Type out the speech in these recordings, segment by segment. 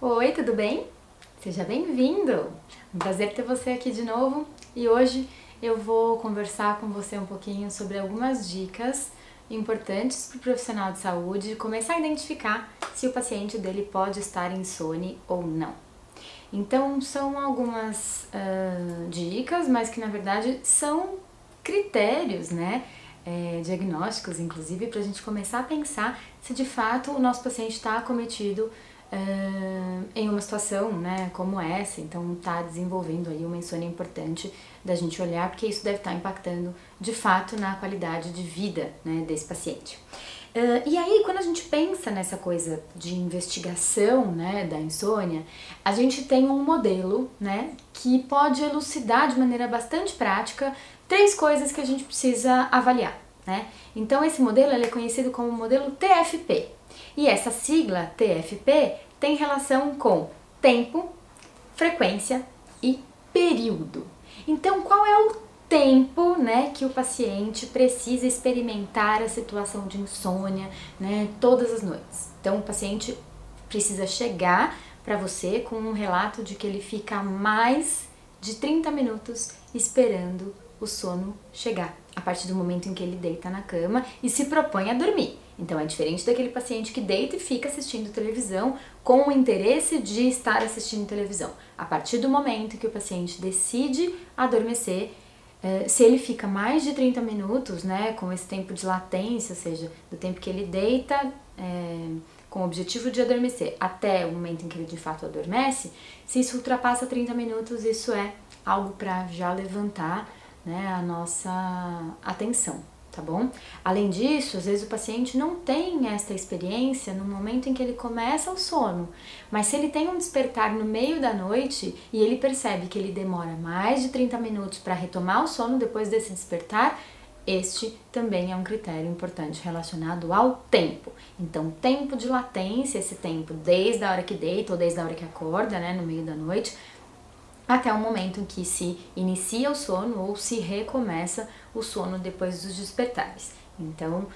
Oi, tudo bem? Seja bem-vindo! Um prazer ter você aqui de novo e hoje eu vou conversar com você um pouquinho sobre algumas dicas importantes para o profissional de saúde começar a identificar se o paciente dele pode estar insone ou não. Então, são algumas dicas, mas que na verdade são critérios, né? Diagnósticos, inclusive, para a gente começar a pensar se de fato o nosso paciente está acometido em uma situação, né, como essa. Então está desenvolvendo aí uma insônia importante da gente olhar, porque isso deve estar impactando de fato na qualidade de vida, né, desse paciente. E aí, quando a gente pensa nessa coisa de investigação, né, da insônia, a gente tem um modelo, né, que pode elucidar de maneira bastante prática 3 coisas que a gente precisa avaliar, né? Então esse modelo ele é conhecido como modelo TFP. E essa sigla TFP tem relação com tempo, frequência e período. Então, qual é o tempo, né, que o paciente precisa experimentar a situação de insônia, né, todas as noites? Então, o paciente precisa chegar para você com um relato de que ele fica mais de 30 minutos esperando o sono chegar, a partir do momento em que ele deita na cama e se propõe a dormir. Então é diferente daquele paciente que deita e fica assistindo televisão com o interesse de estar assistindo televisão. A partir do momento que o paciente decide adormecer, se ele fica mais de 30 minutos, né, com esse tempo de latência, ou seja, do tempo que ele deita com o objetivo de adormecer até o momento em que ele de fato adormece, se isso ultrapassa 30 minutos, isso é algo para já levantar, né, a nossa atenção, tá bom? Além disso, às vezes o paciente não tem esta experiência no momento em que ele começa o sono, mas se ele tem um despertar no meio da noite e ele percebe que ele demora mais de 30 minutos para retomar o sono depois desse despertar, este também é um critério importante relacionado ao tempo. Então, tempo de latência, esse tempo desde a hora que deita ou desde a hora que acorda, né, no meio da noite, até o momento em que se inicia o sono ou se recomeça o sono depois dos despertares. Então,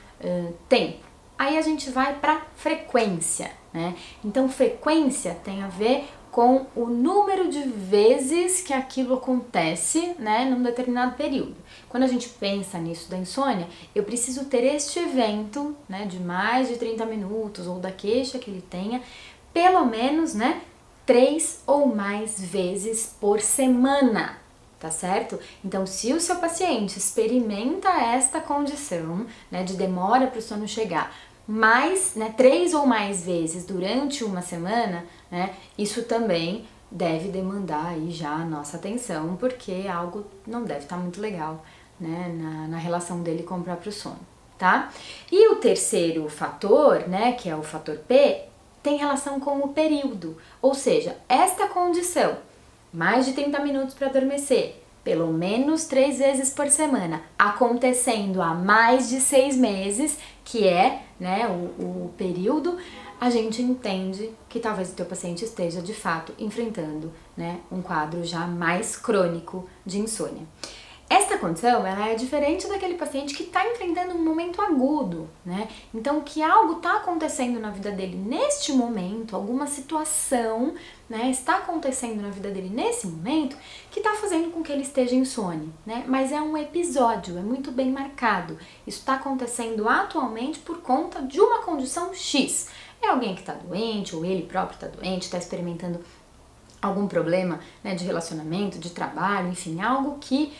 tempo. Aí a gente vai para frequência, né? Então, frequência tem a ver com o número de vezes que aquilo acontece, né, num determinado período. Quando a gente pensa nisso da insônia, eu preciso ter este evento, né, de mais de 30 minutos ou da queixa que ele tenha, pelo menos, né, 3 ou mais vezes por semana, tá certo? Então, se o seu paciente experimenta esta condição, né, de demora para o sono chegar, mais, né, 3 ou mais vezes durante uma semana, né, isso também deve demandar aí já a nossa atenção, porque algo não deve estar muito legal, né, na relação dele com o próprio sono, tá? E o terceiro fator, né, que é o fator P, tem relação com o período, ou seja, esta condição, mais de 30 minutos para adormecer, pelo menos 3 vezes por semana, acontecendo há mais de 6 meses, que é, né, o período, a gente entende que talvez o teu paciente esteja de fato enfrentando, né, um quadro já mais crônico de insônia. Esta condição, ela é diferente daquele paciente que está enfrentando um momento agudo, né? Então, que algo está acontecendo na vida dele neste momento, alguma situação, né, está acontecendo na vida dele nesse momento que está fazendo com que ele esteja insone, né? Mas é um episódio, é muito bem marcado. Isso está acontecendo atualmente por conta de uma condição X. É alguém que está doente, ou ele próprio está doente, está experimentando algum problema, né, de relacionamento, de trabalho, enfim, algo que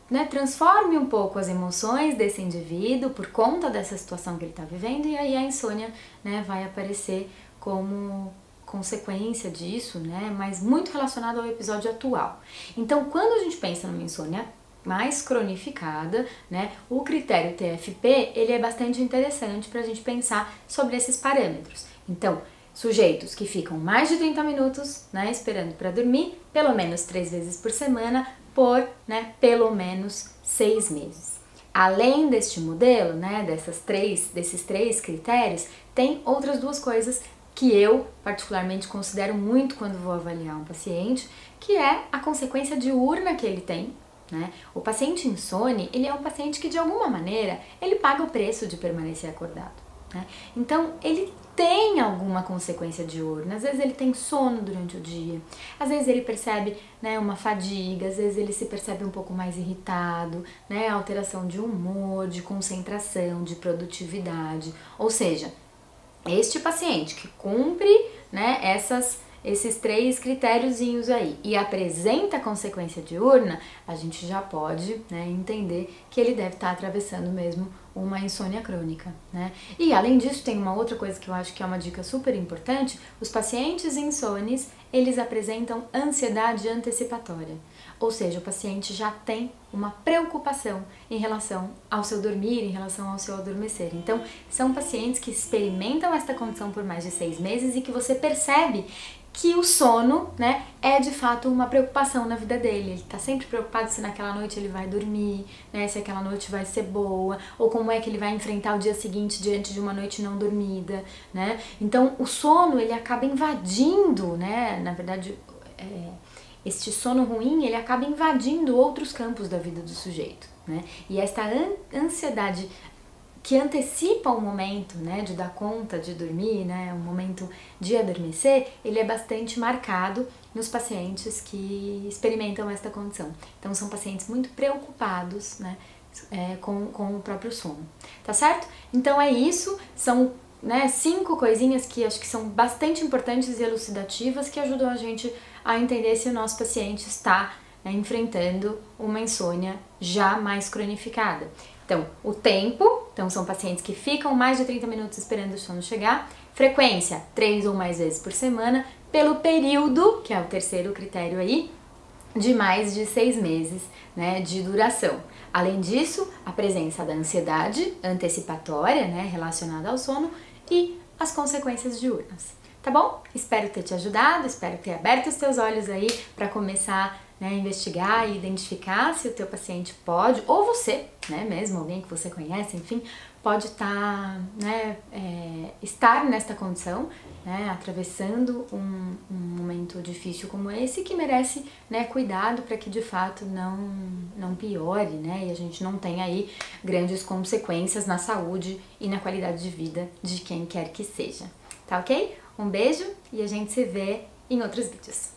né, transforme um pouco as emoções desse indivíduo por conta dessa situação que ele está vivendo, e aí a insônia, né, vai aparecer como consequência disso, né, mas muito relacionado ao episódio atual. Então, quando a gente pensa numa insônia mais cronificada, né, o critério TFP, ele é bastante interessante para a gente pensar sobre esses parâmetros. Então, sujeitos que ficam mais de 30 minutos, né, esperando para dormir, pelo menos 3 vezes por semana, por, né, pelo menos 6 meses. Além deste modelo, né, desses três critérios, tem outras 2 coisas que eu particularmente considero muito quando vou avaliar um paciente, que é a consequência diurna que ele tem, né? O paciente insone, ele é um paciente que de alguma maneira, ele paga o preço de permanecer acordado. né? Então, ele tem alguma consequência diurna. Às vezes ele tem sono durante o dia, às vezes ele percebe, né, uma fadiga, às vezes ele se percebe um pouco mais irritado, né, alteração de humor, de concentração, de produtividade. Ou seja, este paciente que cumpre, né, esses 3 critériozinhos aí e apresenta consequência diurna, a gente já pode, né, entender que ele deve estar atravessando mesmo uma insônia crônica, né? E além disso, tem uma outra coisa que eu acho que é uma dica super importante: os pacientes insones, eles apresentam ansiedade antecipatória. Ou seja, o paciente já tem uma preocupação em relação ao seu dormir, em relação ao seu adormecer. Então, são pacientes que experimentam esta condição por mais de 6 meses e que você percebe que o sono, né, é de fato uma preocupação na vida dele. Ele tá sempre preocupado se naquela noite ele vai dormir, né, se aquela noite vai ser boa, ou como é que ele vai enfrentar o dia seguinte diante de uma noite não dormida, né? Então, o sono, ele acaba invadindo, né, na verdade, este sono ruim, ele acaba invadindo outros campos da vida do sujeito, né? E esta ansiedade que antecipa o momento, né, de dar conta de dormir, né, o momento de adormecer, ele é bastante marcado nos pacientes que experimentam esta condição. Então, são pacientes muito preocupados, né, com o próprio sono, tá certo? Então é isso, são, né, 5 coisinhas que acho que são bastante importantes e elucidativas que ajudam a gente a entender se o nosso paciente está, né, enfrentando uma insônia já mais cronificada. Então, o tempo, então são pacientes que ficam mais de 30 minutos esperando o sono chegar, frequência, 3 ou mais vezes por semana, pelo período, que é o terceiro critério aí, de mais de 6 meses, né, de duração. Além disso, a presença da ansiedade antecipatória, né, relacionada ao sono, e as consequências diurnas. Tá bom? Espero ter te ajudado, espero ter aberto os teus olhos aí para começar, né, a investigar e identificar se o teu paciente pode, ou você, né, mesmo alguém que você conhece, enfim, pode estar nesta condição, né, atravessando um momento difícil como esse, que merece, né, cuidado para que de fato não piore, né, e a gente não tenha aí grandes consequências na saúde e na qualidade de vida de quem quer que seja. Tá ok? Um beijo e a gente se vê em outros vídeos.